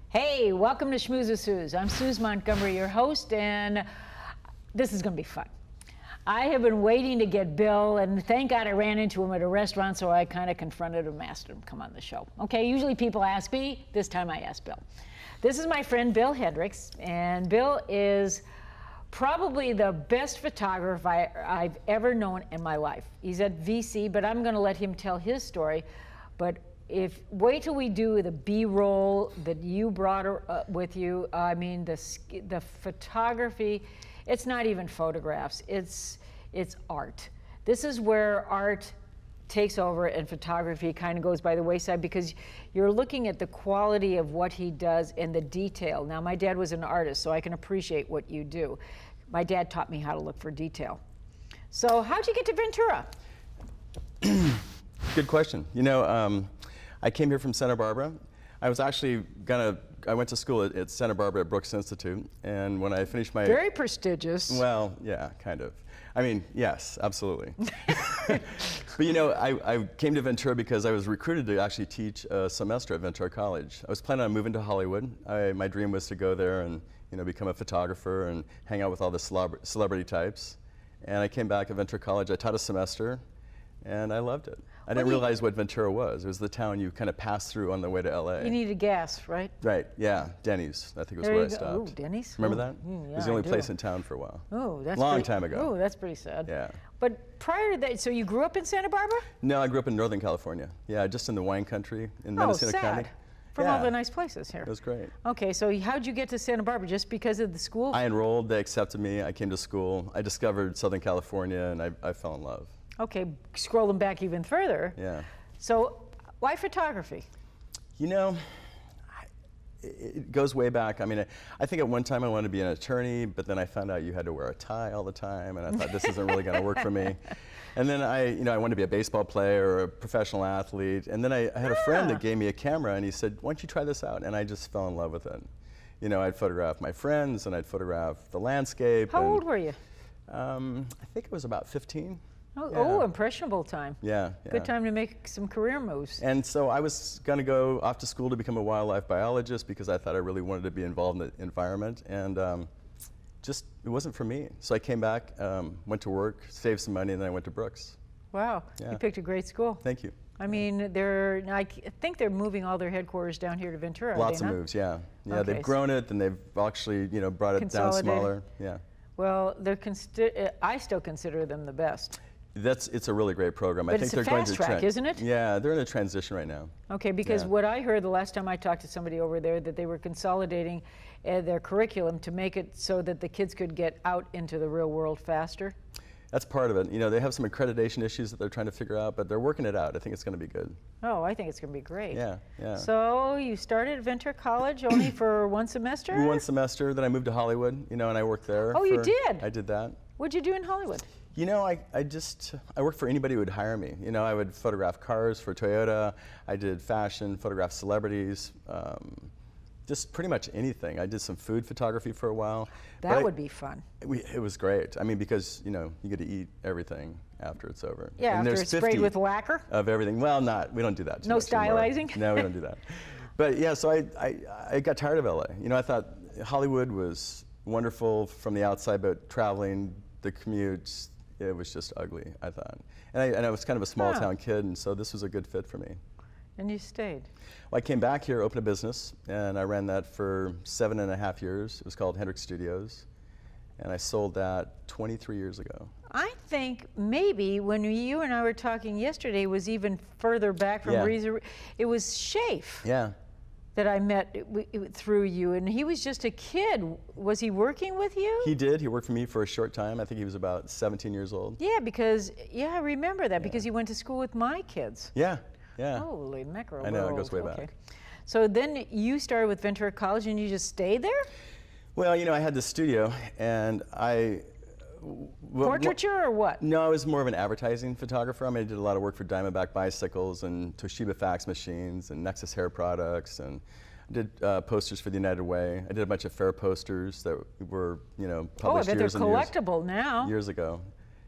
Hey, welcome to Schmooze with Suz. I'm Suz Montgomery, your host, and this is going to be fun. I have been waiting to get Bill, and thank God I ran into him at a restaurant, so I kind of confronted him, asked him to come on the show. Okay, usually people ask me. This time I asked Bill. This is my friend Bill Hendricks, and Bill is probably the best photographer I've ever known in my life. He's at VC, but I'm going to let him tell his story. But wait till we do the B-roll that you brought with you. I mean, the photography, it's not even photographs, it's art. This is where art takes over and photography kind of goes by the wayside, because you're looking at the quality of what he does and the detail. Now, my dad was an artist, so I can appreciate what you do. My dad taught me how to look for detail. So how'd you get to Ventura? Good question. You know, I came here from Santa Barbara. I was actually I went to school at Santa Barbara at Brooks Institute, and when I finished my... Very prestigious. Well, yeah, kind of. I mean, yes, absolutely. But you know, I came to Ventura because I was recruited to actually teach a semester at Ventura College. I was planning on moving to Hollywood. My dream was to go there and, you know, become a photographer and hang out with all the celebrity types. And I came back at Ventura College. I taught a semester, and I loved it. I didn't realize what Ventura was. It was the town you kind of passed through on the way to LA. You needed gas, right? Right, yeah. Denny's, I think was where I stopped. Oh, Denny's? Remember that? Yeah, it was the only place in town for a while. Oh, that's long time ago. Oh, that's pretty sad. Yeah. But prior to that, so you grew up in Santa Barbara? No, I grew up in Northern California. Yeah, just in the wine country in Mendocino County. From all the nice places here. It was great. Okay, so how'd you get to Santa Barbara? Just because of the school? I enrolled, they accepted me, I came to school, I discovered Southern California, and I fell in love. Okay, scrolling back even further. Yeah. So why photography? You know, it goes way back. I mean, I think at one time I wanted to be an attorney, but then I found out you had to wear a tie all the time, and I thought this isn't really going to work for me. And then I wanted to be a baseball player or a professional athlete. And then I had a friend that gave me a camera, and he said, "Why don't you try this out?" And I just fell in love with it. You know, I'd photograph my friends, and I'd photograph the landscape. How old were you? I think it was about 15. Oh, impressionable time. Yeah. Good time to make some career moves. And so I was going to go off to school to become a wildlife biologist because I thought I really wanted to be involved in the environment, and just it wasn't for me. So I came back, went to work, saved some money, and then I went to Brooks. Wow, you picked a great school. Thank you. I mean, I think they're moving all their headquarters down here to Ventura. Lots of moves, yeah. Yeah, okay. They've grown it, and they've actually, you know, brought it down smaller. Yeah. Well, I still consider them the best. It's a really great program. But I think they're going to fast track, isn't it? Yeah, they're in a transition right now. Okay, because what I heard the last time I talked to somebody over there, that they were consolidating their curriculum to make it so that the kids could get out into the real world faster. That's part of it. You know, they have some accreditation issues that they're trying to figure out, but they're working it out. I think it's going to be good. Oh, I think it's going to be great. Yeah, yeah. So you started at Ventura College only for one semester? One semester, then I moved to Hollywood, you know, and I worked there. Oh, you did? I did that. What'd you do in Hollywood? You know, I worked for anybody who would hire me. You know, I would photograph cars for Toyota. I did fashion, photographed celebrities, just pretty much anything. I did some food photography for a while. That would be fun. It was great. I mean, because, you know, you get to eat everything after it's over. Yeah, and after it's sprayed with lacquer? Of everything. Well, we don't do that too much. No stylizing? No, we don't do that. But yeah, so I got tired of LA. You know, I thought Hollywood was wonderful from the outside, but traveling, the commutes, it was just ugly, I thought. And I was kind of a small town kid, and so this was a good fit for me. And you stayed. Well, I came back here, opened a business, and I ran that for 7.5 years. It was called Hendricks Studios, and I sold that 23 years ago. I think maybe when you and I were talking yesterday, it was even further back from it was Shafe. Yeah. That I met through you, and he was just a kid. Was he working with you? He did. He worked for me for a short time. I think he was about 17 years old. Yeah, because, I remember that, because he went to school with my kids. Yeah, yeah. Holy mackerel. I know, it goes way back. So then you started with Ventura College, and you just stayed there? Well, I had this studio, and Portraiture or what? No, I was more of an advertising photographer. I mean, I did a lot of work for Diamondback bicycles and Toshiba fax machines and Nexus hair products, and I did posters for the United Way. I did a bunch of fair posters that were, published I bet they're collectible now. Years ago.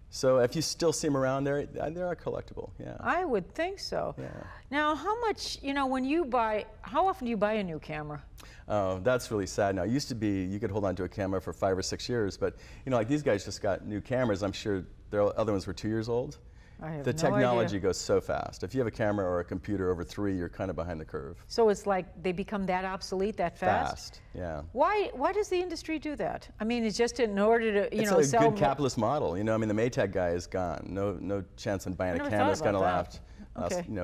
So if you still see them around, they are collectible. Yeah. I would think so. Yeah. Now, how much? When you buy, how often do you buy a new camera? Oh, that's really sad now. It used to be you could hold on to a camera for 5 or 6 years, but like these guys just got new cameras. I'm sure their other ones were 2 years old. I have the no technology idea. Goes so fast. If you have a camera or a computer over 3, you're kind of behind the curve. So it's like they become that obsolete that fast? Fast, yeah. Why does the industry do that? I mean, it's just in order to, it's a sell good capitalist model. I mean, the Maytag guy is gone. No chance in buying a camera. It's going to last,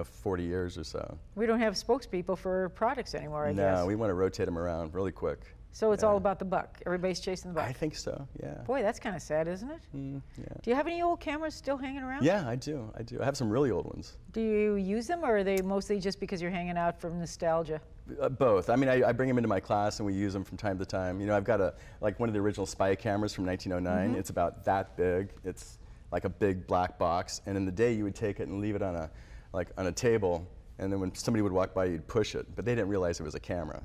40 years or so. We don't have spokespeople for products anymore, I guess. No, we want to rotate them around really quick. So it's all about the buck. Everybody's chasing the buck. I think so, yeah. Boy, that's kind of sad, isn't it? Yeah. Do you have any old cameras still hanging around? Yeah, I do. I have some really old ones. Do you use them, or are they mostly just because you're hanging out from nostalgia? Both. I mean, I bring them into my class and we use them from time to time. I've got one of the original Spy cameras from 1909. It's about that big. It's like a big black box. And in the day, you would take it and leave it on a table. And then when somebody would walk by, you'd push it. But they didn't realize it was a camera.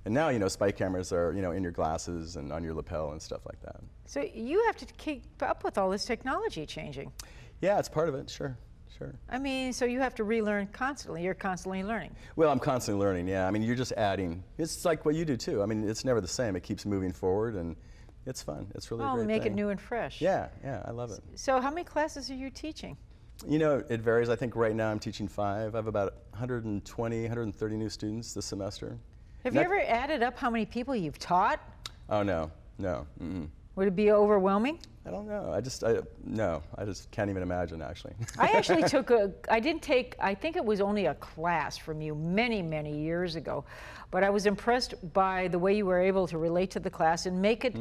And now, Spy cameras are, in your glasses and on your lapel and stuff like that. So you have to keep up with all this technology changing. Yeah, it's part of it, sure. I mean, so you have to relearn constantly. You're constantly learning. Well, I'm constantly learning, yeah. I mean, you're just adding. It's like what you do, too. I mean, it's never the same. It keeps moving forward, and it's fun. It's really a great make thing. it new and fresh. Yeah, I love it. So how many classes are you teaching? It varies. I think right now I'm teaching 5. I have about 120, 130 new students this semester. Have you ever added up how many people you've taught? Oh, no. Mm-mm. Would it be overwhelming? I don't know. I just can't even imagine, actually. I actually I think it was only a class from you many, many years ago, but I was impressed by the way you were able to relate to the class and make it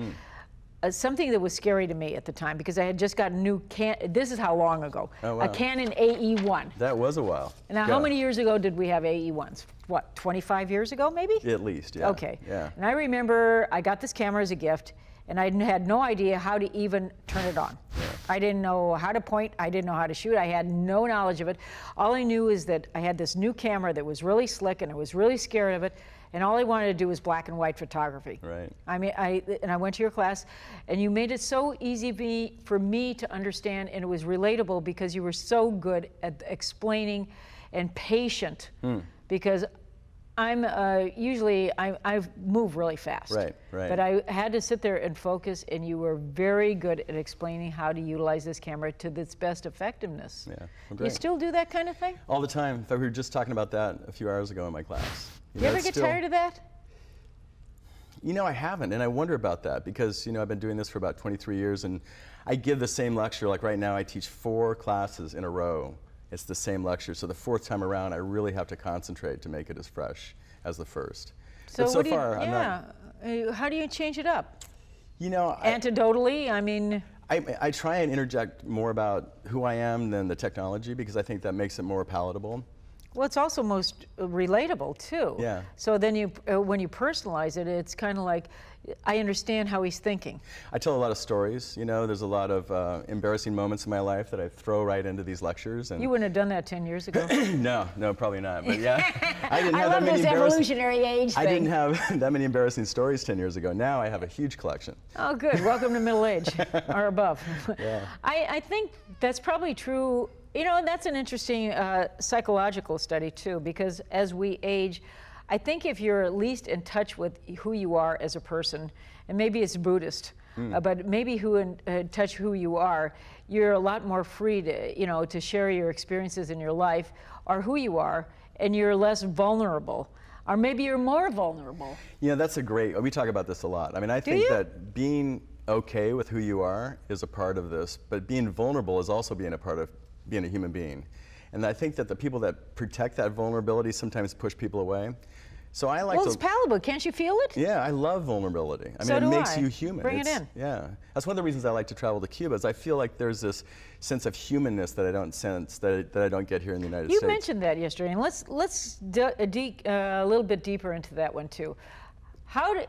something that was scary to me at the time, because I had just got a new this is how long ago, a Canon AE1. That was a while. Now, how many years ago did we have AE1s? What, 25 years ago, maybe? At least, yeah. Okay. Yeah. And I remember I got this camera as a gift, and I had no idea how to even turn it on. Yeah. I didn't know how to point. I didn't know how to shoot. I had no knowledge of it. All I knew is that I had this new camera that was really slick, and I was really scared of it. And all I wanted to do was black and white photography. Right. I mean, I went to your class, and you made it so easy for me to understand, and it was relatable because you were so good at explaining and patient. Because I'm usually I move really fast. Right. But I had to sit there and focus, and you were very good at explaining how to utilize this camera to its best effectiveness. Yeah. Well, Do you still do that kind of thing? All the time. In fact, we were just talking about that a few hours ago in my class. You ever get tired of that? I haven't, and I wonder about that because, I've been doing this for about 23 years, and I give the same lecture. Like right now, I teach 4 classes in a row. It's the same lecture, so the 4th time around, I really have to concentrate to make it as fresh as the first. So, but so far, I'm not. How do you change it up? Anecdotally, I mean. I try and interject more about who I am than the technology because I think that makes it more palatable. Well, it's also most relatable too. Yeah. So then when you personalize it, it's kind of like, I understand how he's thinking. I tell a lot of stories. There's a lot of embarrassing moments in my life that I throw right into these lectures. And you wouldn't have done that 10 years ago. No, probably not. But yeah, I didn't have I love this evolutionary age thing. I didn't have that many embarrassing stories 10 years ago. Now I have a huge collection. Oh, good. Welcome to middle age or above. Yeah. I think that's probably true. That's an interesting psychological study too, because as we age, I think if you're at least in touch with who you are as a person, and maybe it's Buddhist, but maybe touch who you are, you're a lot more free to, to share your experiences in your life or who you are, and you're less vulnerable. Or maybe you're more vulnerable. You know, that's we talk about this a lot. I mean, I think that being okay with who you are is a part of this, but being vulnerable is also being a part of being a human being. And I think that the people that protect that vulnerability sometimes push people away. So I like it's palatable. Can't you feel it? Yeah, I love vulnerability. I So mean, do it makes I. you human. Bring it in. Yeah, that's one of the reasons I like to travel to Cuba. Is I feel like there's this sense of humanness that I don't sense that I don't get here in the United States. You mentioned that yesterday, and let's a little bit deeper into that one too.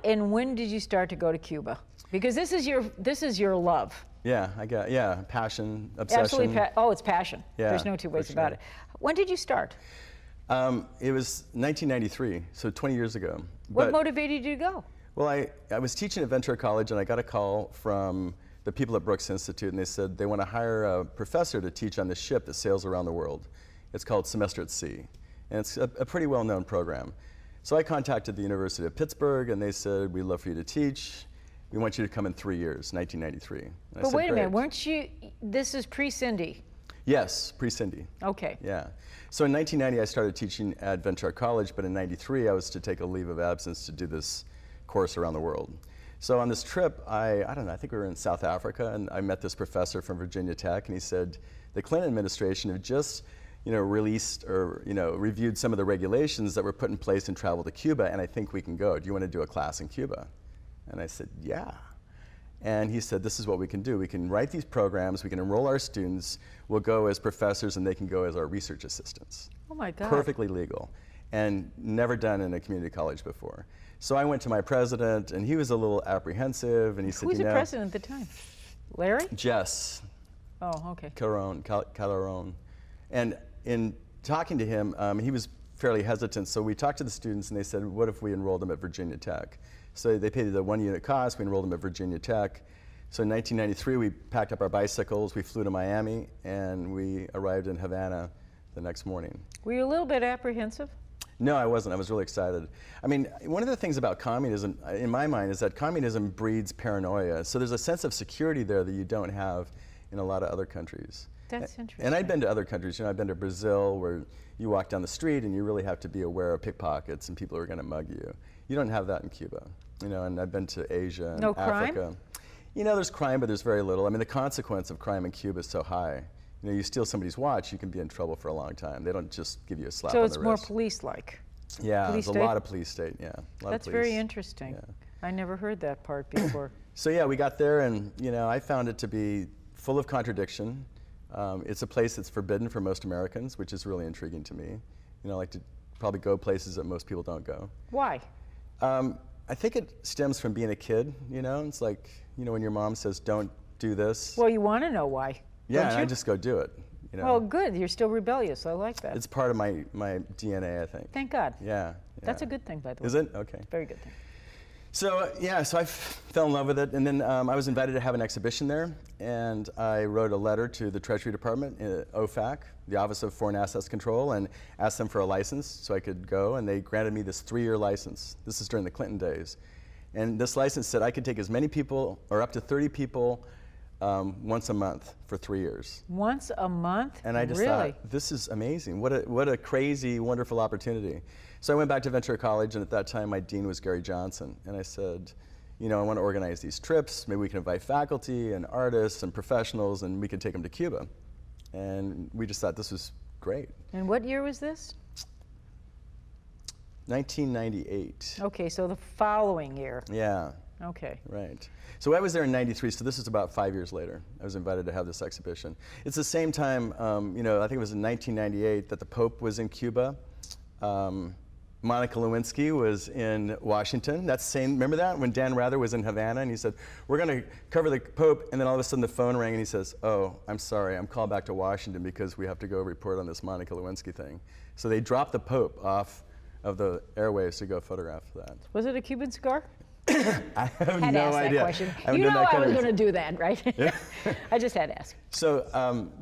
And when did you start to go to Cuba? Because this is your love. Yeah, passion, obsession. Absolutely. It's passion. Yeah, there's no two ways about it. When did you start? It was 1993, so 20 years ago. What motivated you to go? Well, I was teaching at Ventura College, and I got a call from the people at Brooks Institute, and they said they want to hire a professor to teach on this ship that sails around the world. It's called Semester at Sea, and it's a pretty well-known program. So I contacted the University of Pittsburgh, and they said, we'd love for you to teach. We want you to come in 3 years, 1993. And but wait a minute, weren't you, this is pre-Cindy? Yes, pre-Cindy. Okay. Yeah. So in 1990, I started teaching at Ventura College, but in 93, I was to take a leave of absence to do this course around the world. So on this trip, I don't know, I think we were in South Africa, and I met this professor from Virginia Tech, and he said, the Clinton administration had just released or reviewed some of the regulations that were put in place in travel to Cuba, and I think we can go. Do you want to do a class in Cuba? And I said, yeah. And he said, this is what we can do. We can write these programs, we can enroll our students, we'll go as professors, and they can go as our research assistants. Oh my God. Perfectly legal, and never done in a community college before. So I went to my president, and he was a little apprehensive, and he said, Who was the president at the time? Larry? Jess. Oh, okay. Calderon. And in talking to him, he was fairly hesitant, so we talked to the students, and they said, what if we enrolled them at Virginia Tech? So they paid the 1 unit cost, we enrolled them at Virginia Tech. So in 1993, we packed up our bicycles, we flew to Miami, and we arrived in Havana the next morning. Were you a little bit apprehensive? No, I wasn't. I was really excited. I mean, one of the things about communism, in my mind, is that communism breeds paranoia. So there's a sense of security there that you don't have in a lot of other countries. That's interesting. And I've been to other countries. I've been to Brazil, where you walk down the street and you really have to be aware of pickpockets and people are going to mug you. You don't have that in Cuba. And I've been to Asia and Africa. Crime? There's crime, but there's very little. I mean, the consequence of crime in Cuba is so high. You steal somebody's watch, you can be in trouble for a long time. They don't just give you a slap on the wrist. So it's more police-like? Yeah, there's a lot of police state, That's very interesting. Yeah. I never heard that part before. So yeah, we got there, and I found it to be full of contradiction. It's a place that's forbidden for most Americans, which is really intriguing to me. I like to probably go places that most people don't go. Why? I think it stems from being a kid, It's like, when your mom says, don't do this. Well, you want to know why. Yeah, and I just go do it. Oh, good. You're still rebellious. I like that. It's part of my DNA, I think. Thank God. Yeah. That's a good thing, by the way. Is it? Okay. Very good thing. So I fell in love with it, and then I was invited to have an exhibition there, and I wrote a letter to the Treasury Department, OFAC, the Office of Foreign Assets Control, and asked them for a license so I could go, and they granted me this 3-year license. This is during the Clinton days. And this license said I could take as many people, or up to 30 people, once a month for 3 years. Once a month? And I just really? thought, this is amazing. What a crazy, wonderful opportunity. So I went back to Ventura College, and at that time my dean was Gary Johnson. And I said, I want to organize these trips. Maybe we can invite faculty and artists and professionals, and we could take them to Cuba. And we just thought this was great. And what year was this? 1998. Okay, so the following year. Yeah. Okay. Right. So I was there in 93, so this is about 5 years later. I was invited to have this exhibition. It's the same time, I think it was in 1998 that the Pope was in Cuba. Monica Lewinsky was in Washington. Remember that? When Dan Rather was in Havana and he said, we're going to cover the Pope, and then all of a sudden the phone rang and he says, oh, I'm sorry, I'm called back to Washington because we have to go report on this Monica Lewinsky thing. So they dropped the Pope off of the airwaves to go photograph that. Was it a Cuban cigar? I have had no to ask idea. That question. You know I was going to do that, right? Yeah. I just had to ask. So,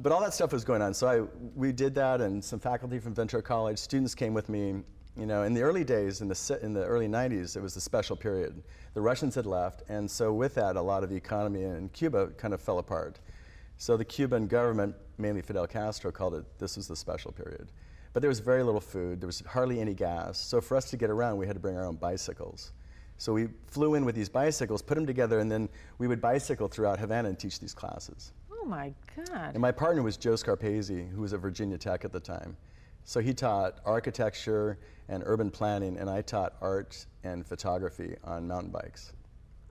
but all that stuff was going on. So we did that, and some faculty from Ventura College, students came with me. In the early days, in the early 90s, it was the special period. The Russians had left, and so with that, a lot of the economy in Cuba kind of fell apart. So the Cuban government, mainly Fidel Castro, called it, this was the special period. but there was very little food. There was hardly any gas. So for us to get around, we had to bring our own bicycles. So we flew in with these bicycles, put them together, and then we would bicycle throughout Havana and teach these classes. Oh my God. And my partner was Joe Scarpese, who was at Virginia Tech at the time. So he taught architecture and urban planning, and I taught art and photography on mountain bikes.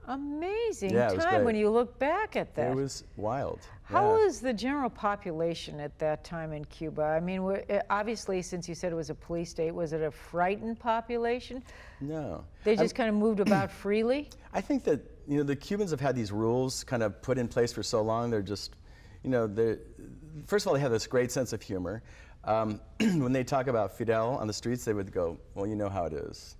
Amazing Yeah, it was time great. when you look back at that. It was wild. How yeah. was the general population at that time in Cuba? I mean, obviously, since you said it was a police state, was it a frightened population? No. They just kind of moved about freely? I think that, you know, the Cubans have had these rules kind of put in place for so long. They're just, you know, first of all, they have this great sense of humor. When they talk about Fidel on the streets, they would go, well, you know how it is.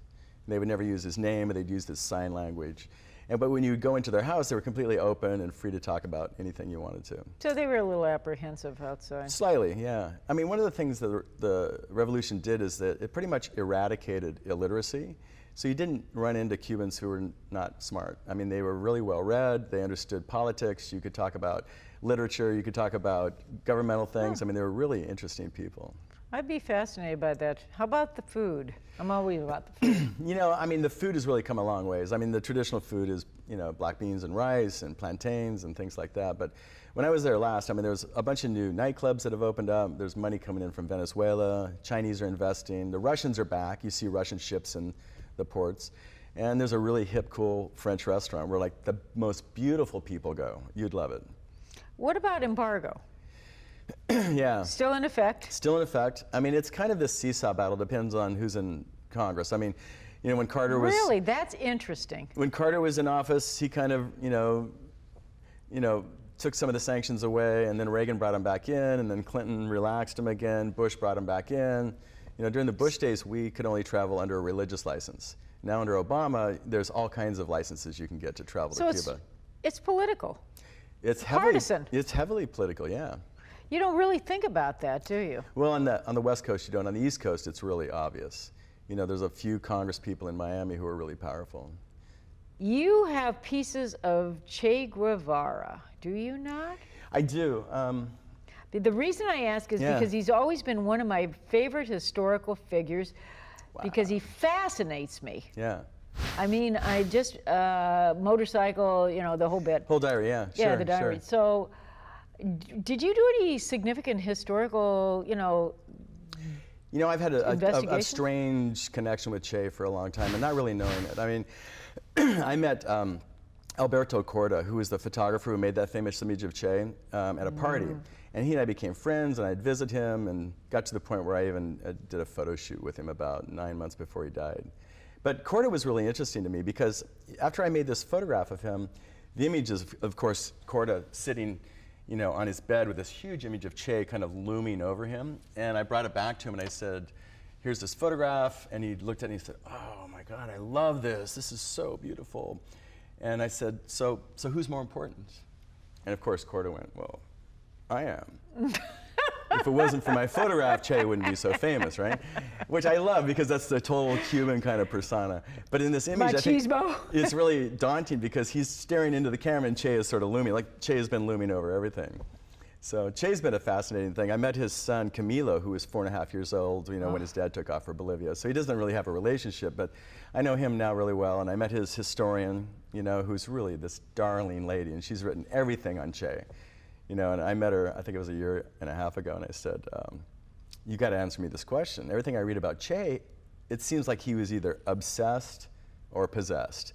And they would never use his name, or they'd use this sign language. But when you would go into their house, they were completely open and free to talk about anything you wanted to. So they were a little apprehensive outside. Slightly, yeah. I mean, one of the things that the revolution did is that it pretty much eradicated illiteracy. So you didn't run into Cubans who were not smart. I mean, they were really well read, they understood politics, you could talk about literature, you could talk about governmental things. I mean, they were really interesting people. I'd be fascinated by that. How about the food? I'm always about the food. You know, I mean, the food has really come a long ways. I mean, the traditional food is, you know, black beans and rice and plantains and things like that. But when I was there last, I mean, there's a bunch of new nightclubs that have opened up. There's money coming in from Venezuela. Chinese are investing. The Russians are back. You see Russian ships in the ports. And there's a really hip, cool French restaurant where, like, the most beautiful people go. You'd love it. What about embargo? Yeah. Still in effect? Still in effect. I mean, it's kind of this seesaw battle. Depends on who's in Congress. I mean, you know, when Carter was... Really? That's interesting. When Carter was in office, he kind of, you know, took some of the sanctions away, and then Reagan brought him back in, and then Clinton relaxed him again. Bush brought him back in. You know, during the Bush days, we could only travel under a religious license. Now under Obama, there's all kinds of licenses you can get to travel to Cuba. So it's political. It's partisan. It's heavily political, yeah. You don't really think about that, do you? Well, on the West Coast, you don't. On the East Coast, it's really obvious. You know, there's a few Congress people in Miami who are really powerful. You have pieces of Che Guevara, do you not? I do. The reason I ask is because he's always been one of my favorite historical figures. Wow. Because he fascinates me. Yeah. I mean, I just, motorcycle, you know, the whole bit. Whole diary, yeah, sure. Yeah, the diary. Sure. So, did you do any significant historical, you know, I've had a strange connection with Che for a long time, and not really knowing it. I mean, I met Alberto Corda, who was the photographer who made that famous image of Che at a party. And he and I became friends, and I'd visit him, and got to the point where I even did a photo shoot with him about 9 months before he died. But Corda was really interesting to me, because after I made this photograph of him, the image is, of course, Corda sitting, you know, on his bed with this huge image of Che kind of looming over him. And I brought it back to him, and I said, here's this photograph. And he looked at it and he said, oh my God, I love this. This is so beautiful. And I said, so who's more important? And of course, Corda went, well, I am. If it wasn't for my photograph, Che wouldn't be so famous, right? Which I love, because that's the total Cuban kind of persona. But in this image, I think it's really daunting, because he's staring into the camera and Che is sort of looming, like Che has been looming over everything. So Che's been a fascinating thing. I met his son, Camilo, who was 4.5 years old, you know, when his dad took off for Bolivia. So he doesn't really have a relationship, but I know him now really well. And I met his historian, you know, who's really this darling lady, and she's written everything on Che. You know, and I met her, I think it was 1.5 years ago, and I said, you got to answer me this question. Everything I read about Che, it seems like he was either obsessed or possessed.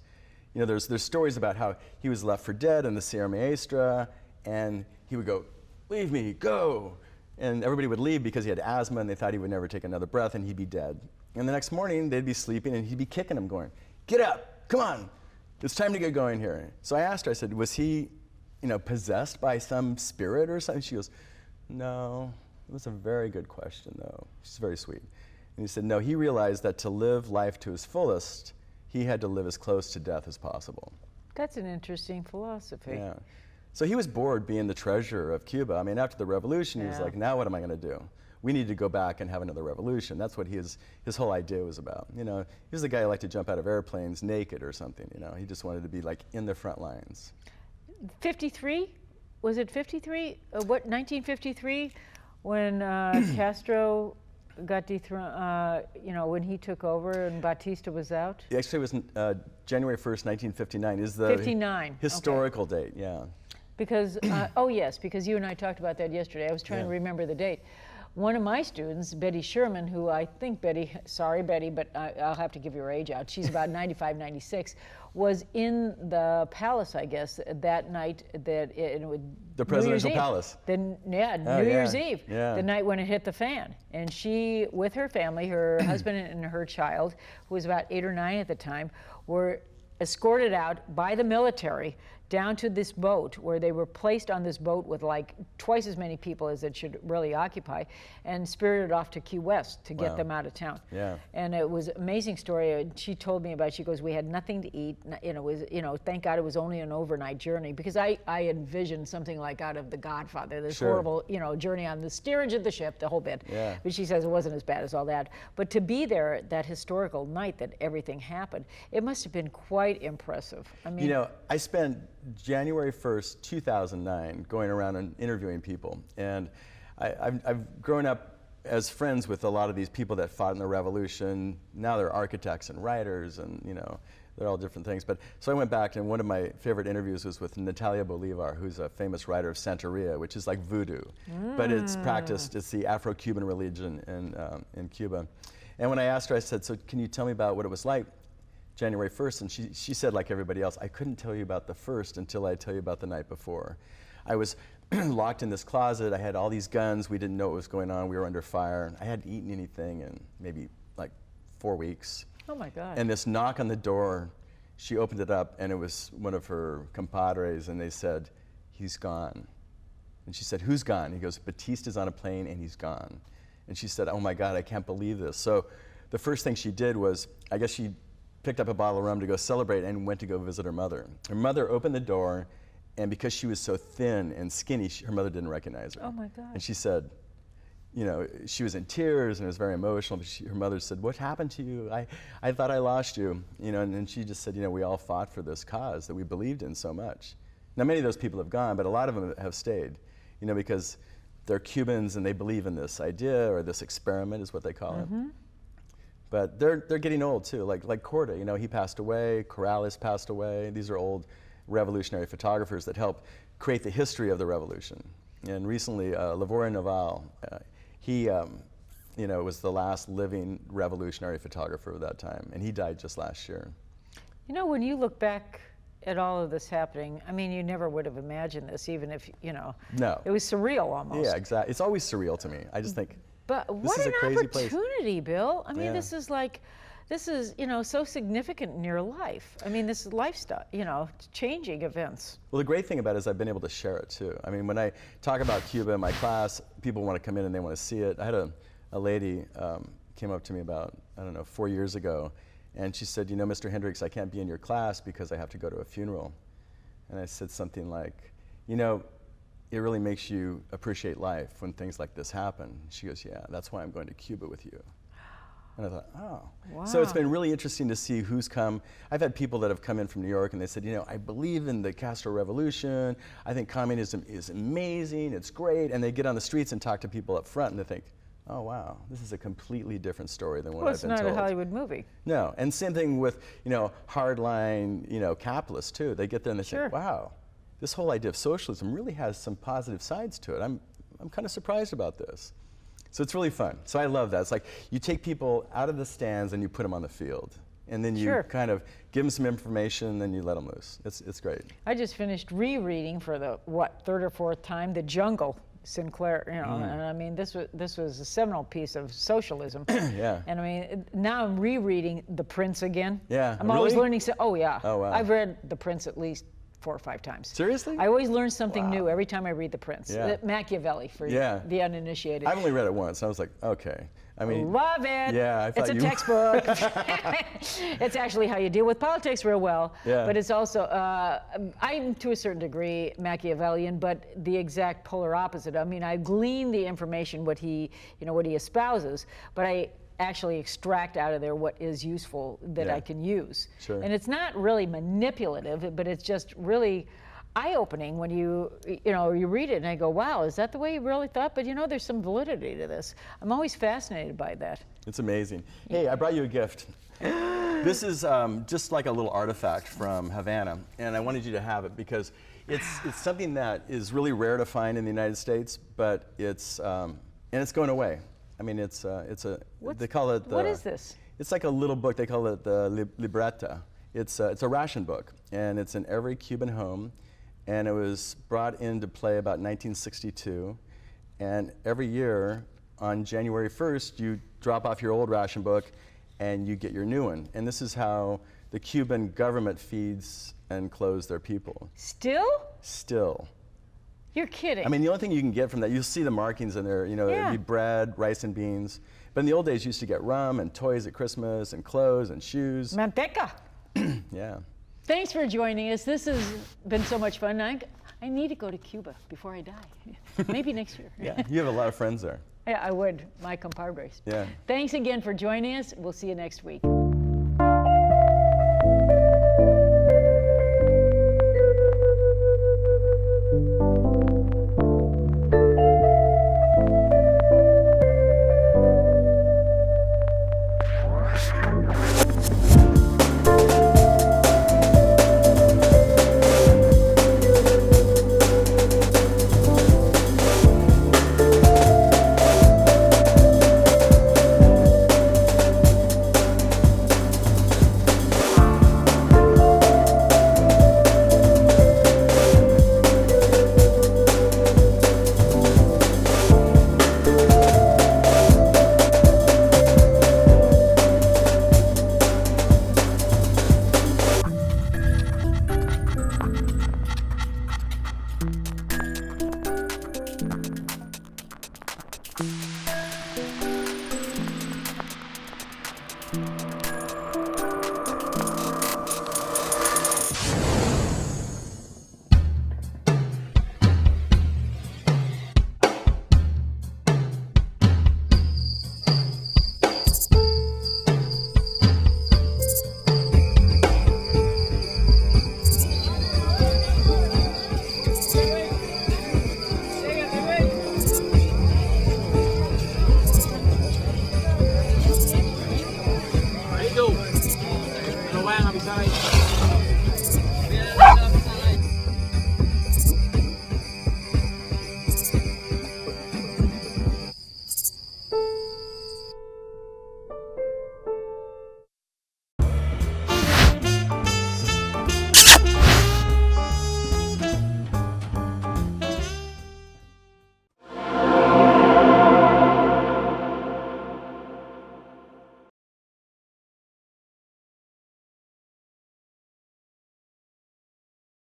You know, there's stories about how he was left for dead in the Sierra Maestra, and he would go, leave me, go. And everybody would leave because he had asthma, and they thought he would never take another breath, and he'd be dead. And the next morning, they'd be sleeping, and he'd be kicking them, going, get up, come on, it's time to get going here. So I asked her, I said, was he, you know, possessed by some spirit or something? She goes, no. It was a very good question, though. She's very sweet. And he said, no, he realized that to live life to his fullest, he had to live as close to death as possible. That's an interesting philosophy. Yeah. So he was bored being the treasurer of Cuba. I mean, after the revolution, he was like, now what am I going to do? We need to go back and have another revolution. That's what his whole idea was about. You know, he was the guy who liked to jump out of airplanes naked or something. You know, he just wanted to be like in the front lines. 53? Was it 53? 1953? When Castro got dethroned, you know, when he took over and Batista was out? Actually, it was January 1st, 1959 is the 59. historical date, yeah. Because, oh yes, because you and I talked about that yesterday. I was trying to remember the date. One of my students, Betty Sherman, who I think Betty, sorry Betty, but I'll have to give your age out. She's about 95, 96, was in the palace, I guess, that night that it would. The presidential palace. New Year's Eve, the night when it hit the fan. And she, with her family, her husband and her child, who was about 8 or 9 at the time, were escorted out by the military down to this boat, where they were placed on this boat with like twice as many people as it should really occupy, and spirited off to Key West to get them out of town. Yeah. And it was an amazing story. She told me about it. She goes, we had nothing to eat. And it was, you know, thank God it was only an overnight journey, because I envisioned something like out of The Godfather, this horrible, you know, journey on the steerage of the ship, the whole bit. Yeah. But she says it wasn't as bad as all that. But to be there that historical night that everything happened, it must have been quite impressive. I mean, you know, I spent January 1st, 2009, going around and interviewing people. And I've grown up as friends with a lot of these people that fought in the revolution. Now they're architects and writers, and you know, they're all different things. But so I went back, and one of my favorite interviews was with Natalia Bolivar, who's a famous writer of Santeria, which is like voodoo. But it's practiced, it's the Afro-Cuban religion in Cuba. And when I asked her, I said, so can you tell me about what it was like January 1st, and she said, like everybody else, I couldn't tell you about the 1st until I tell you about the night before. I was locked in this closet. I had all these guns. We didn't know what was going on. We were under fire. I hadn't eaten anything in maybe like 4 weeks. oh my God. And this knock on the door, she opened it up, and it was one of her compadres, and they said, he's gone. And she said, who's gone? He goes, Batista's on a plane, and he's gone. And she said, oh my God, I can't believe this. So the first thing she did was, I guess she picked up a bottle of rum to go celebrate and went to go visit her mother. Her mother opened the door, and because she was so thin and skinny, her mother didn't recognize her. Oh my God. And she said, you know, she was in tears and it was very emotional, but her mother said, what happened to you? I thought I lost you. You know, and she just said, you know, we all fought for this cause that we believed in so much. Now, many of those people have gone, but a lot of them have stayed, you know, because they're Cubans and they believe in this idea, or this experiment is what they call it. But they're getting old too, like Corda, you know, he passed away, Corrales passed away. These are old revolutionary photographers that helped create the history of the revolution. And recently, Lavoie Naval, he you know, was the last living revolutionary photographer of that time, and he died just last year. You know, when you look back at all of this happening, I mean, you never would have imagined this, even if, you know, no. It was surreal almost. Yeah, exactly. It's always surreal to me. I just think, but this what is an a crazy place. opportunity, Bill. I mean, Yeah. this is, you know, so significant in your life. I mean, this is lifestyle, you know, changing events. Well, the great thing about it is I've been able to share it too. I mean, when I talk about Cuba in my class, people want to come in and they want to see it. I had a lady came up to me about, I don't know, 4 years ago, and she said, you know, Mr. Hendricks, I can't be in your class because I have to go to a funeral. And I said something like, you know, it really makes you appreciate life when things like this happen. She goes, yeah, that's why I'm going to Cuba with you. And I thought, oh. Wow. So it's been really interesting to see who's come. I've had people that have come in from New York and they said, you know, I believe in the Castro Revolution. I think communism is amazing, it's great. And they get on the streets and talk to people up front and they think, oh wow, this is a completely different story than what I've been told. Well, it's not a Hollywood movie. No, and same thing with, you know, hardline, you know, capitalists too. They get there and they say, wow, this whole idea of socialism really has some positive sides to it. I'm kind of surprised about this. So it's really fun. So I love that. It's like you take people out of the stands and you put them on the field. And then you kind of give them some information and then you let them loose. It's great. I just finished rereading for the, third or fourth time, The Jungle, Sinclair, you know, and I mean, this was a seminal piece of socialism. Yeah. And I mean, now I'm rereading The Prince again. Yeah. I'm always learning, oh yeah. Oh wow. I've read The Prince at least 4 or 5 times. Seriously? I always learn something new every time I read The Prince. Yeah. Machiavelli for the uninitiated. I've only read it once. I was like, okay. I mean, love it. Yeah, I thought it's a textbook. It's actually how you deal with politics real well. Yeah. But it's also, I'm to a certain degree Machiavellian, but the exact polar opposite. I mean, I glean the information, what he espouses, but I actually extract out of there what is useful that I can use. Sure. And it's not really manipulative, but it's just really, eye-opening when you read it and I go, wow, is that the way you really thought? But there's some validity to this. I'm always fascinated by that. It's amazing. Hey, I brought you a gift. This is just like a little artifact from Havana, and I wanted you to have it because it's something that is really rare to find in the United States, but it's going away. I mean, they call it what is this? It's like a little book. They call it the libreta. It's a ration book, and it's in every Cuban home, and it was brought into play about 1962, and every year on January 1st, you drop off your old ration book, and you get your new one. And this is how the Cuban government feeds and clothes their people. Still? Still. You're kidding. I mean, the only thing you can get from that, you'll see the markings in there, it'd be bread, rice and beans. But in the old days, you used to get rum and toys at Christmas and clothes and shoes. Manteca. Yeah. Thanks for joining us. This has been so much fun. I need to go to Cuba before I die. Maybe next year. Yeah, you have a lot of friends there. Yeah, I would. My compadres. Yeah. Thanks again for joining us. We'll see you next week.